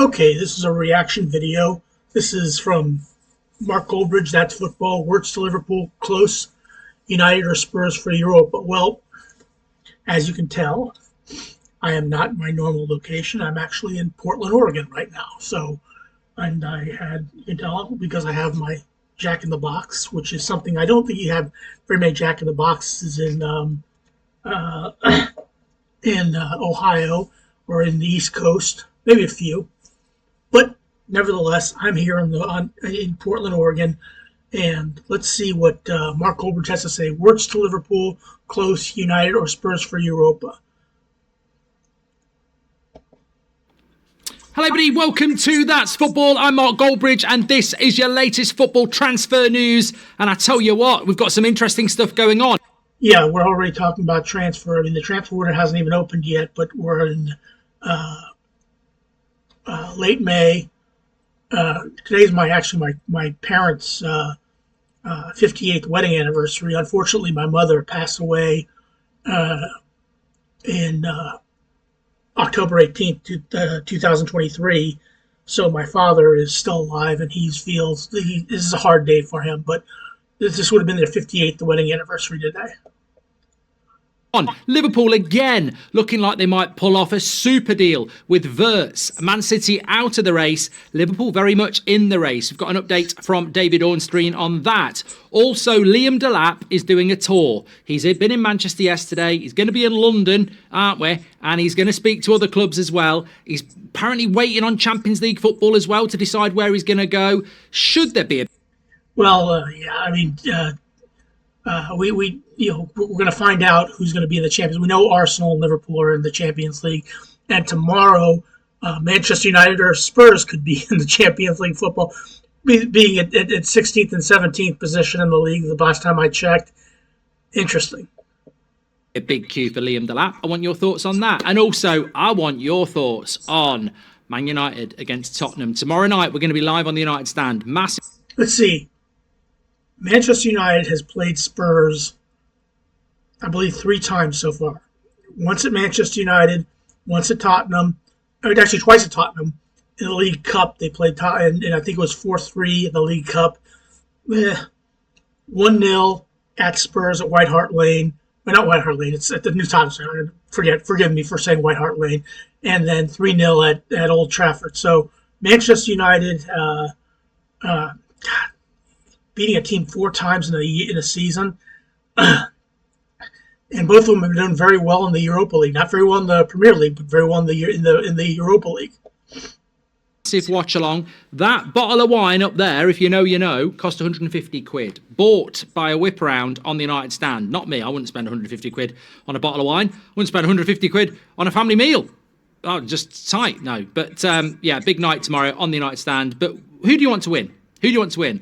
Okay, this is a reaction video. This is from Mark Goldbridge, That's Football, WIRTZ to Liverpool, close, United or Spurs for Europa. Well, as you can tell, I am not in my normal location. I'm actually in Portland, Oregon right now. And you can tell because I have my Jack in the Box, which is something I don't think you have very many Jack in the Boxes in Ohio or in the East Coast, maybe a few. But nevertheless, I'm here in Portland, Oregon, and let's see what Mark Goldbridge has to say. WIRTZ to Liverpool, close, United or Spurs for Europa. Hello everybody, welcome to That's Football. I'm Mark Goldbridge and this is your latest football transfer news. And I tell you what, we've got some interesting stuff going on. Yeah, we're already talking about transfer. I mean, the transfer window hasn't even opened yet, but we're in late May. Today's my parents' 58th wedding anniversary. Unfortunately, my mother passed away in October 18th, 2023. So my father is still alive, and this is a hard day for him. But this would have been their 58th wedding anniversary today. Liverpool again looking like they might pull off a super deal with WIRTZ. Man City out of the race, Liverpool very much in the race. We've got an update from David Ornstein on that. Also, Liam Delap is doing a tour. He's been in Manchester yesterday. He's going to be in London, aren't we? And he's going to speak to other clubs as well. He's apparently waiting on Champions League football as well to decide where he's going to go. Should there be a... Well, yeah, I mean... we're going to find out who's going to be in the Champions. We know Arsenal and Liverpool are in the Champions League, and tomorrow Manchester United or Spurs could be in the Champions League football, being at 16th and 17th position in the league. The last time I checked, interesting. A big cue for Liam Delap. I want your thoughts on that, and also I want your thoughts on Man United against Tottenham tomorrow night. We're going to be live on the United Stand. Massive. Let's see. Manchester United has played Spurs, I believe, 3 times so far. Once at Manchester United, once at Tottenham, actually twice at Tottenham. In the League Cup, they played Tottenham, and I think it was 4-3 in the League Cup. 1-0 at Spurs at White Hart Lane. Well, not White Hart Lane, it's at the New Tottenham Center. Forgive me for saying White Hart Lane. And then 3-0 at Old Trafford. So Manchester United... beating a team 4 times in a season, and both of them have done very well in the Europa League. Not very well in the Premier League, but very well in the Europa League. Massive watch along. That bottle of wine up there, if you know, you know, cost 150 quid. Bought by a whip around on the United Stand. Not me. I wouldn't spend 150 quid on a bottle of wine. I wouldn't spend 150 quid on a family meal. Oh, just tight. No, but yeah, big night tomorrow on the United Stand. But who do you want to win? Who do you want to win?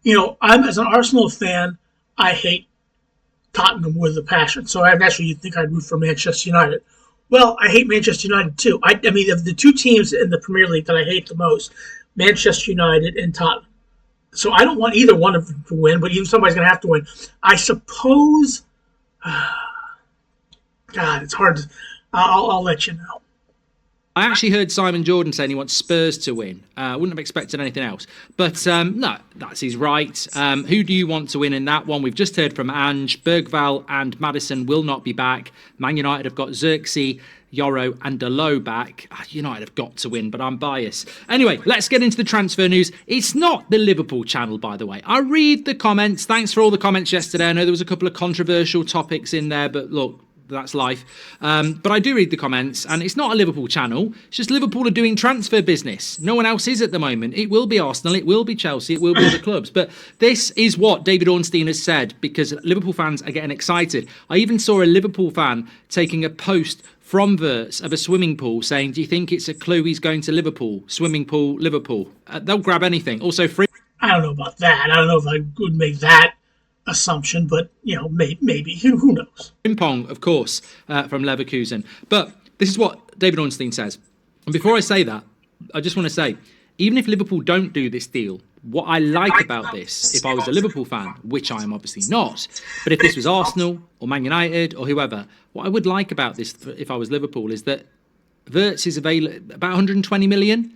As an Arsenal fan, I hate Tottenham with a passion. So you'd think I'd root for Manchester United. Well, I hate Manchester United too. I mean, of the 2 teams in the Premier League that I hate the most, Manchester United and Tottenham. So I don't want either one of them to win, but even somebody's going to have to win. I suppose. God, it's hard. I'll let you know. I actually heard Simon Jordan saying he wants Spurs to win. Wouldn't have expected anything else. But no, that's his right. Who do you want to win in that one? We've just heard from Ange. Bergvall and Maddison will not be back. Man United have got Xerxes, Yoro and Dalot back. United have got to win, but I'm biased. Anyway, let's get into the transfer news. It's not the Liverpool channel, by the way. I read the comments. Thanks for all the comments yesterday. I know there was a couple of controversial topics in there, but look, that's life. But I do read the comments, and it's not a Liverpool channel. It's just Liverpool are doing transfer business. No one else is at the moment. It will be Arsenal, it will be Chelsea, it will be other clubs. But this is what David Ornstein has said, because Liverpool fans are getting excited. I even saw a Liverpool fan taking a post from WIRTZ of a swimming pool saying, do you think it's a clue he's going to Liverpool? Swimming pool, Liverpool. They'll grab anything. Also free. I don't know about that. I don't know if I would make that assumption, but maybe who knows. Ping-pong, of course, from Leverkusen. But this is what David Ornstein says. And before I say that, I just want to say, even if Liverpool don't do this deal, what I like about this, if I was a Liverpool fan, which I am obviously not, but if this was Arsenal or Man United or whoever, what I would like about this, if I was Liverpool, is that WIRTZ is available about 120 million.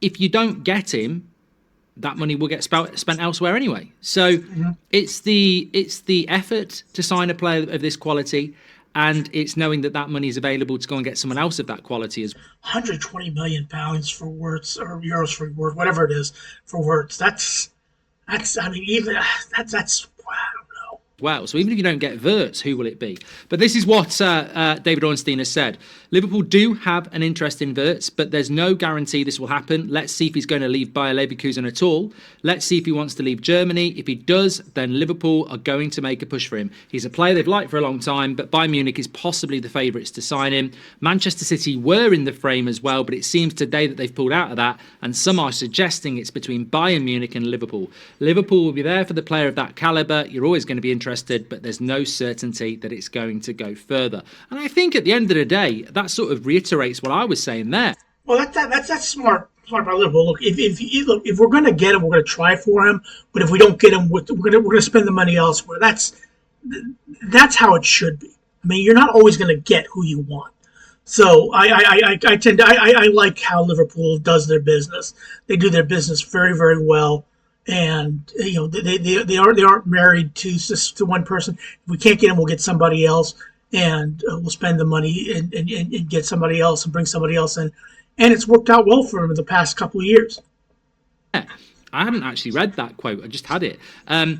if you don't get him, that money will get spent elsewhere anyway. So it's the effort to sign a player of this quality, and it's knowing that money is available to go and get someone else of that quality as well. 120 million pounds for WIRTZ, or euros for WIRTZ, whatever it is for WIRTZ. That's I mean, even that's I don't know. Well, so even if you don't get WIRTZ, who will it be? But this is what David Ornstein has said. Liverpool do have an interest in WIRTZ, but there's no guarantee this will happen. Let's see if he's going to leave Bayer Leverkusen at all. Let's see if he wants to leave Germany. If he does, then Liverpool are going to make a push for him. He's a player they've liked for a long time, but Bayern Munich is possibly the favourites to sign him. Manchester City were in the frame as well, but it seems today that they've pulled out of that, and some are suggesting it's between Bayern Munich and Liverpool. Liverpool will be there for the player of that calibre. You're always going to be interested, but there's no certainty that it's going to go further. And I think at the end of the day, that sort of reiterates what I was saying there. Well, that's smart by Liverpool. Look, if we're going to get him, we're going to try for him. But if we don't get him, we're going to spend the money elsewhere. That's how it should be. I mean, you're not always going to get who you want. So I like how Liverpool does their business. They do their business very, very well. And they aren't married to one person. If we can't get him, we'll get somebody else, and we'll spend the money and get somebody else and bring somebody else in. And it's worked out well for him in the past couple of years. Yeah, I hadn't actually read that quote. I just had it. I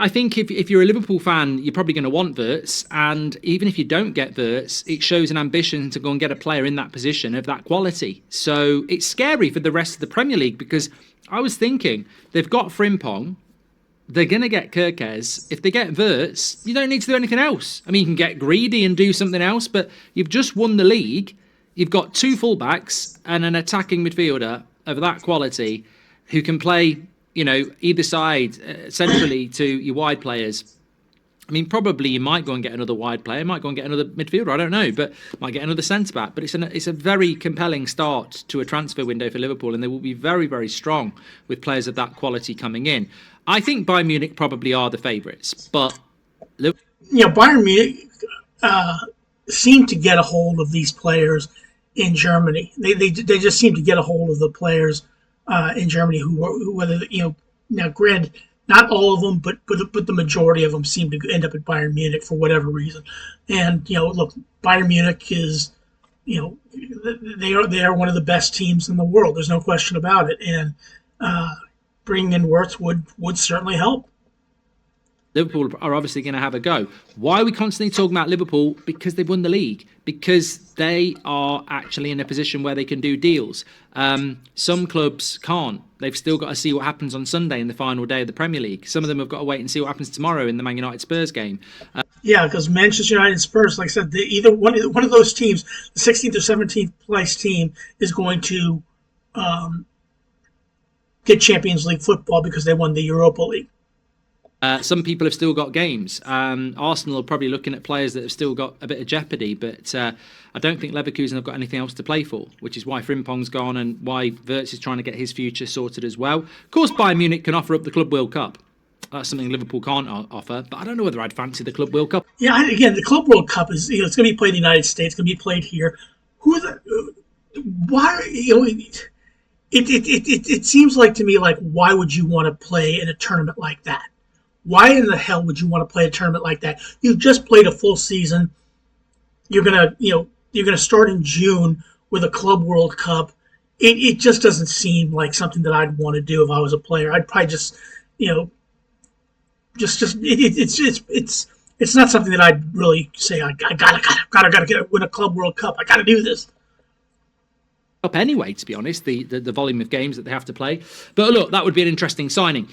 think if you're a Liverpool fan, you're probably going to want WIRTZ. And even if you don't get WIRTZ, it shows an ambition to go and get a player in that position of that quality. So it's scary for the rest of the Premier League, because I was thinking they've got Frimpong. They're going to get Kirkes. If they get WIRTZ, you don't need to do anything else. I mean, you can get greedy and do something else, but you've just won the league. You've got two fullbacks and an attacking midfielder of that quality who can play, either side centrally to your wide players. I mean, probably you might go and get another wide player, might go and get another midfielder, I don't know, but might get another centre-back. But it's a very compelling start to a transfer window for Liverpool, and they will be very, very strong with players of that quality coming in. I think Bayern Munich probably are the favourites, but Bayern Munich seem to get a hold of these players in Germany. They just seem to get a hold of the players in Germany who whether now granted, not all of them, but the majority of them seem to end up at Bayern Munich for whatever reason. And look, Bayern Munich is they are one of the best teams in the world. There's no question about it. And bringing in WIRTZ would certainly help. Liverpool are obviously going to have a go. Why are we constantly talking about Liverpool? Because they've won the league. Because they are actually in a position where they can do deals. Some clubs can't. They've still got to see what happens on Sunday in the final day of the Premier League. Some of them have got to wait and see what happens tomorrow in the Man United Spurs game. Because Manchester United and Spurs, like I said, either one of those teams, the 16th or 17th place team, is going to get Champions League football because they won the Europa League. Some people have still got games. Arsenal are probably looking at players that have still got a bit of jeopardy, but I don't think Leverkusen have got anything else to play for, which is why Frimpong's gone and why WIRTZ is trying to get his future sorted as well. Of course, Bayern Munich can offer up the Club World Cup. That's something Liverpool can't offer, but I don't know whether I'd fancy the Club World Cup. Yeah, again, the Club World Cup is it's going to be played in the United States, it's going to be played here. Why it seems like to me like, why would you want to play in a tournament like that? Why in the hell would you want to play a tournament like that? You've just played a full season. You're gonna start in June with a Club World Cup. It just doesn't seem like something that I'd want to do if I was a player. I'd probably just it's not something that I'd really say I gotta win a Club World Cup. I gotta do this. Up anyway, to be honest, the volume of games that they have to play. But look, that would be an interesting signing.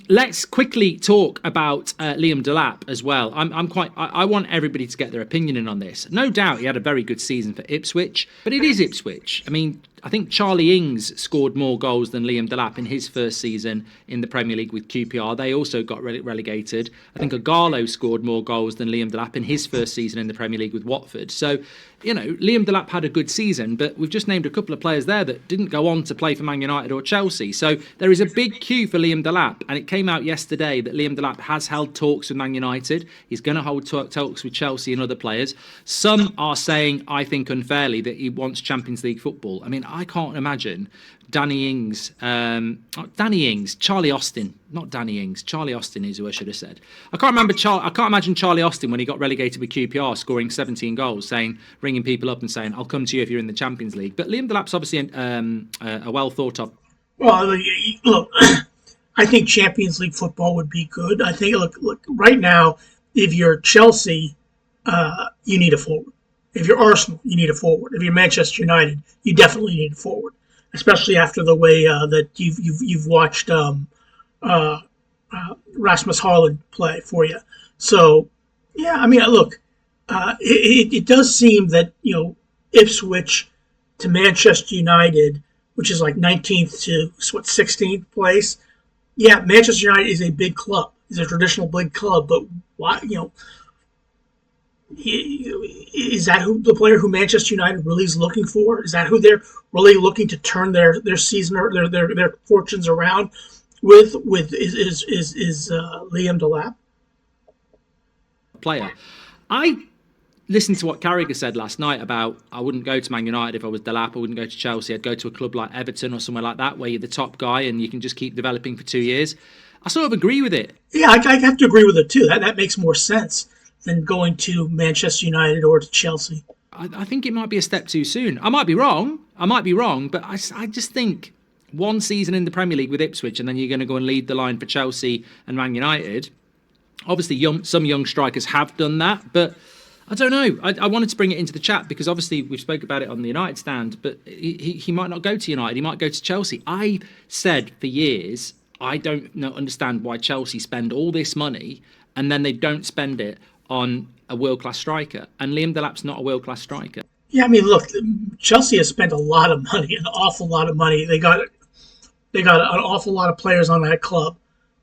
Let's quickly talk about Liam Delap as well. I want everybody to get their opinion in on this. No doubt he had a very good season for Ipswich, but it is Ipswich. I mean, I think Charlie Ings scored more goals than Liam Delap in his first season in the Premier League with QPR. They also got relegated. I think Agallo scored more goals than Liam Delap in his first season in the Premier League with Watford. So, Liam Delap had a good season, but we've just named a couple of players there that didn't go on to play for Man United or Chelsea. So there is a big queue for Liam Delap, and it came out yesterday that Liam Delap has held talks with Man United. He's going to hold talks with Chelsea and other players. Some are saying, I think unfairly, that he wants Champions League football. I mean, I can't imagine Danny Ings, Charlie Austin, not Danny Ings, Charlie Austin is who I should have said. I can't imagine Charlie Austin when he got relegated with QPR scoring 17 goals, ringing people up and saying, "I'll come to you if you're in the Champions League." But Liam Delap's obviously a well thought of. Well, look, I think Champions League football would be good. I think, look, right now, if you're Chelsea, you need a forward. If you're Arsenal, you need a forward. If you're Manchester United, you definitely need a forward, especially after the way that you've watched Rasmus Haaland play for you. So, yeah, I mean, look, it does seem that Ipswich to Manchester United, which is like 19th to 16th place. Yeah, Manchester United is a big club. It's a traditional big club, but why? Is that who the player who Manchester United really is looking for? Is that who they're really looking to turn their season or their fortunes around with? Is Liam Delap? Player. I listened to what Carragher said last night about I wouldn't go to Man United if I was Delap. I wouldn't go to Chelsea. I'd go to a club like Everton or somewhere like that where you're the top guy and you can just keep developing for 2 years. I sort of agree with it. Yeah, I have to agree with it too. That makes more sense than going to Manchester United or to Chelsea. I think it might be a step too soon. I might be wrong, but I just think one season in the Premier League with Ipswich and then you're going to go and lead the line for Chelsea and Man United. Obviously, some young strikers have done that, but I don't know. I wanted to bring it into the chat because obviously we've spoke about it on the United stand, but he might not go to United. He might go to Chelsea. I said for years, I don't understand why Chelsea spend all this money and then they don't spend it on a world-class striker. And Liam Delap's not a world-class striker. Yeah, I mean, look, Chelsea has spent a lot of money, an awful lot of money. They got an awful lot of players on that club,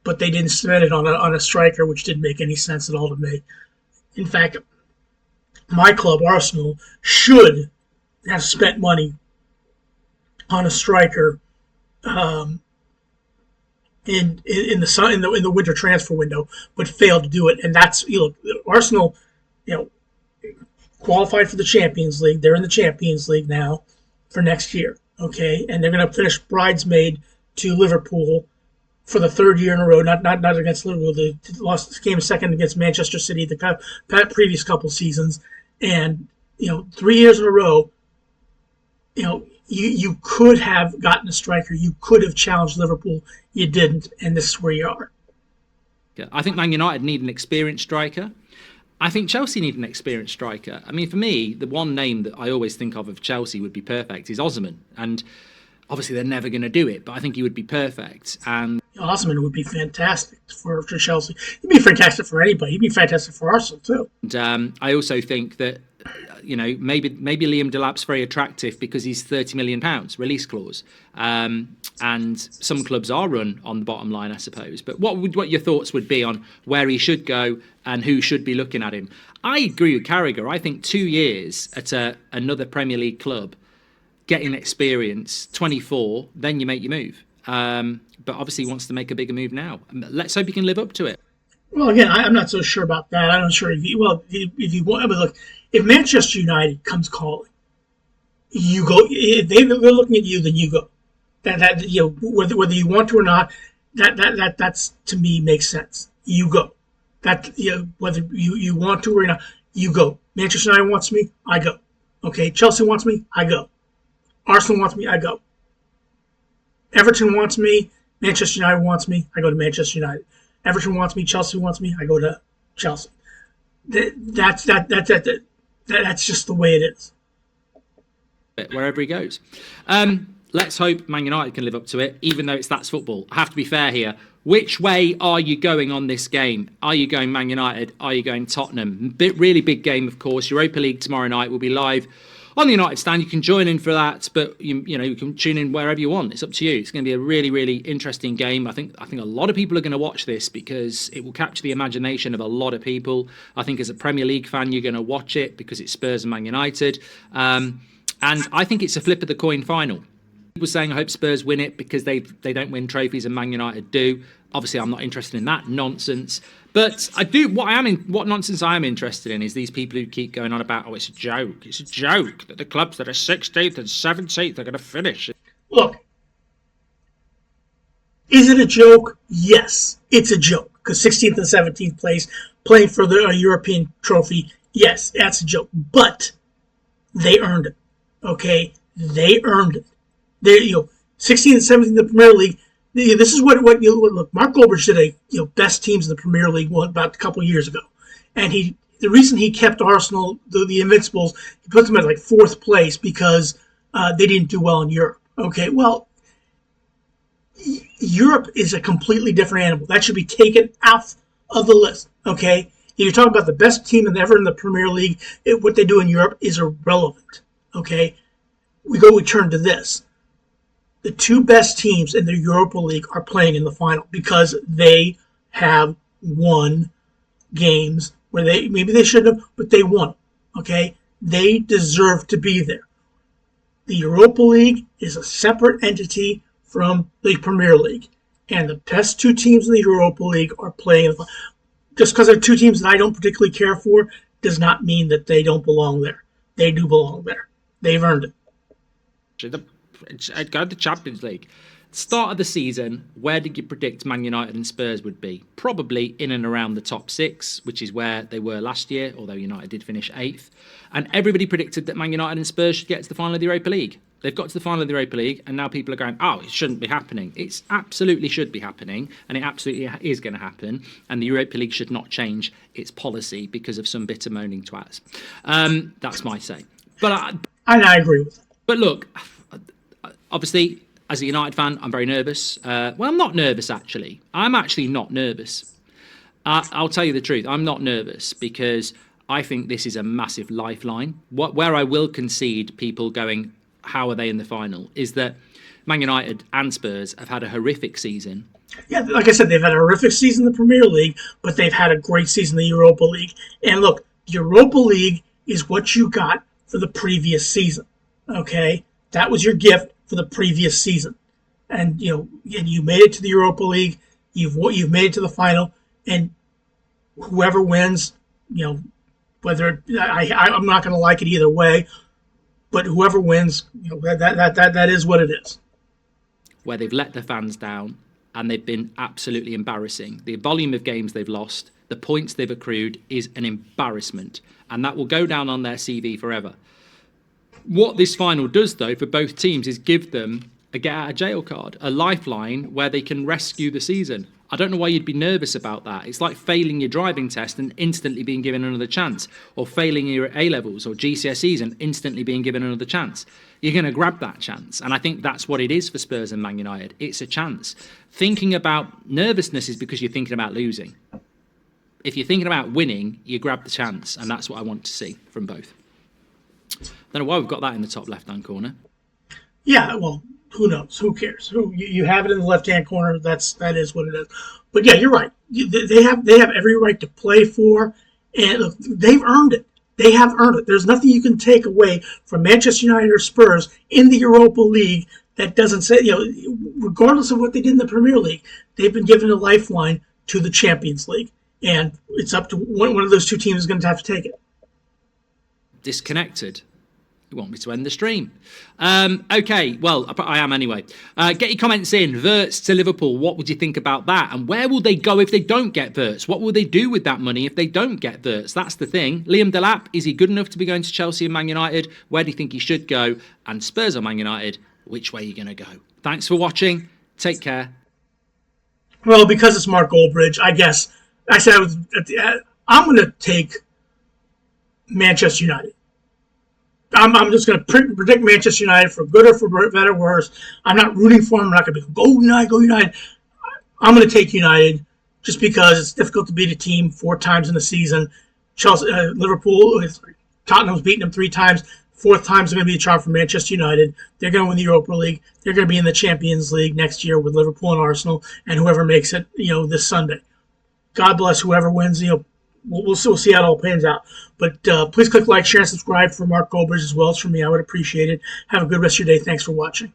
but they didn't spend it on a striker, which didn't make any sense at all to me. In fact, my club, Arsenal, should have spent money on a striker in the winter transfer window, but failed to do it. And that's Arsenal, qualified for the Champions League. They're in the Champions League now for next year. Okay, and they're going to finish bridesmaid to Liverpool for the third year in a row. Not against Liverpool. They lost came second against Manchester City the previous couple seasons. And 3 years in a row, you could have gotten a striker. You could have challenged Liverpool. You didn't, and this is where you are. I think Man United need an experienced striker. I think Chelsea need an experienced striker. I mean, for me, the one name that I always think of Chelsea would be perfect is Osman. And obviously they're never going to do it, but I think he would be perfect. And Osman would be fantastic for Chelsea. He'd be fantastic for anybody. He'd be fantastic for Arsenal too. And I also think that maybe Liam Delap's very attractive because he's £30 million release clause, and some clubs are run on the bottom line, I suppose. But what your thoughts would be on where he should go and who should be looking at him? I agree with Carragher. I think 2 years at another Premier League club, getting experience, 24, then you make your move. But obviously he wants to make a bigger move now. Let's hope he can live up to it. Well, again, I'm not so sure about that. I'm not sure if you want. But look, if Manchester United comes calling, you go. If they're looking at you, then you go. That whether you want to or not, that's to me makes sense. You go. That whether you want to or not, you go. Manchester United wants me, I go. Okay, Chelsea wants me, I go. Arsenal wants me, I go. Everton wants me, Manchester United wants me, I go to Manchester United. Everton wants me, Chelsea wants me, I go to Chelsea. That's just the way it is. Wherever he goes. Let's hope Man United can live up to it, even though that's football. I have to be fair here. Which way are you going on this game? Are you going Man United? Are you going Tottenham? Really big game, of course. Europa League tomorrow night will be live on the United stand. You can join in for that, but you can tune in wherever you want. It's up to you. It's going to be a really, really interesting game. I think a lot of people are going to watch this because it will capture the imagination of a lot of people. I think as a Premier League fan, you're going to watch it because it's Spurs and Man United. And I think it's a flip of the coin final. People saying I hope Spurs win it because they don't win trophies and Man United do. Obviously, I'm not interested in that nonsense. But I do. What nonsense I am interested in is these people who keep going on about, oh, it's a joke. It's a joke that the clubs that are 16th and 17th are going to finish. Look, is it a joke? Yes, it's a joke. Because 16th and 17th place, playing for the European trophy, yes, that's a joke. But they earned it. Okay, they earned it. They, 16th and 17th in the Premier League. This is what look. Mark Goldbridge did a best teams in the Premier League about a couple of years ago, and the reason he kept Arsenal, the Invincibles, he put them at like 4th place because they didn't do well in Europe. Okay, well, Europe is a completely different animal. That should be taken out of the list. Okay, you're talking about the best team ever in the Premier League. What they do in Europe is irrelevant. Okay, we turn to this. The 2 best teams in the Europa League are playing in the final because they have won games where maybe they shouldn't have, but they won. Okay? They deserve to be there. The Europa League is a separate entity from the Premier League. And the best 2 teams in the Europa League are playing in the final. Just because they're 2 teams that I don't particularly care for does not mean that they don't belong there. They do belong there. They've earned it. I'd go to the Champions League. Start of the season, where did you predict Man United and Spurs would be? Probably in and around the top 6, which is where they were last year, although United did finish 8th. And everybody predicted that Man United and Spurs should get to the final of the Europa League. They've got to the final of the Europa League, and now people are going, oh, it shouldn't be happening. It absolutely should be happening, and it absolutely is going to happen. And the Europa League should not change its policy because of some bitter moaning twats. That's my say. But I agree with that. But look, obviously, as a United fan, I'm very nervous. Well, I'm not nervous, actually. I'm actually not nervous. I'll tell you the truth. I'm not nervous because I think this is a massive lifeline. Where I will concede people going, how are they in the final, is that Man United and Spurs have had a horrific season. Yeah, like I said, they've had a horrific season in the Premier League, but they've had a great season in the Europa League. And look, the Europa League is what you got for the previous season. Okay? That was your gift for the previous season, and you made it to the Europa League. You've made it to the final, and whoever wins, whether I'm not going to like it either way, but whoever wins, that is what it is. Where they've let the fans down, and they've been absolutely embarrassing. The volume of games they've lost, the points they've accrued, is an embarrassment, and that will go down on their CV forever. What this final does, though, for both teams is give them a get-out-of-jail card, a lifeline where they can rescue the season. I don't know why you'd be nervous about that. It's like failing your driving test and instantly being given another chance, or failing your A-levels or GCSEs and instantly being given another chance. You're going to grab that chance, and I think that's what it is for Spurs and Man United. It's a chance. Thinking about nervousness is because you're thinking about losing. If you're thinking about winning, you grab the chance, and that's what I want to see from both. Don't know why we've got that in the top left-hand corner. Yeah, well, who knows? Who cares? You have it in the left-hand corner. That is what it is. But yeah, you're right. They have every right to play for, and look, they've earned it. They have earned it. There's nothing you can take away from Manchester United or Spurs in the Europa League that doesn't say, regardless of what they did in the Premier League, they've been given a lifeline to the Champions League, and it's up to one of those 2 teams is going to have to take it. Disconnected. You want me to end the stream? Okay, well, I am anyway. Get your comments in. WIRTZ to Liverpool. What would you think about that? And where will they go if they don't get WIRTZ? What will they do with that money if they don't get WIRTZ? That's the thing. Liam Delap, is he good enough to be going to Chelsea and Man United? Where do you think he should go? And Spurs or Man United, which way are you going to go? Thanks for watching. Take care. Well, because it's Mark Goldbridge, I guess. I said I'm going to take Manchester United. I'm just going to predict Manchester United for good or for better or worse. I'm not rooting for them. I'm not going to be, go United, go United. I'm going to take United just because it's difficult to beat a team 4 times in the season. Chelsea, Liverpool, Tottenham's beaten them 3 times. 4th time's going to be a charm for Manchester United. They're going to win the Europa League. They're going to be in the Champions League next year with Liverpool and Arsenal, and whoever makes it, this Sunday. God bless whoever wins. We'll see how it all pans out. But please click like, share, and subscribe for Mark Goldbridge as well as for me. I would appreciate it. Have a good rest of your day. Thanks for watching.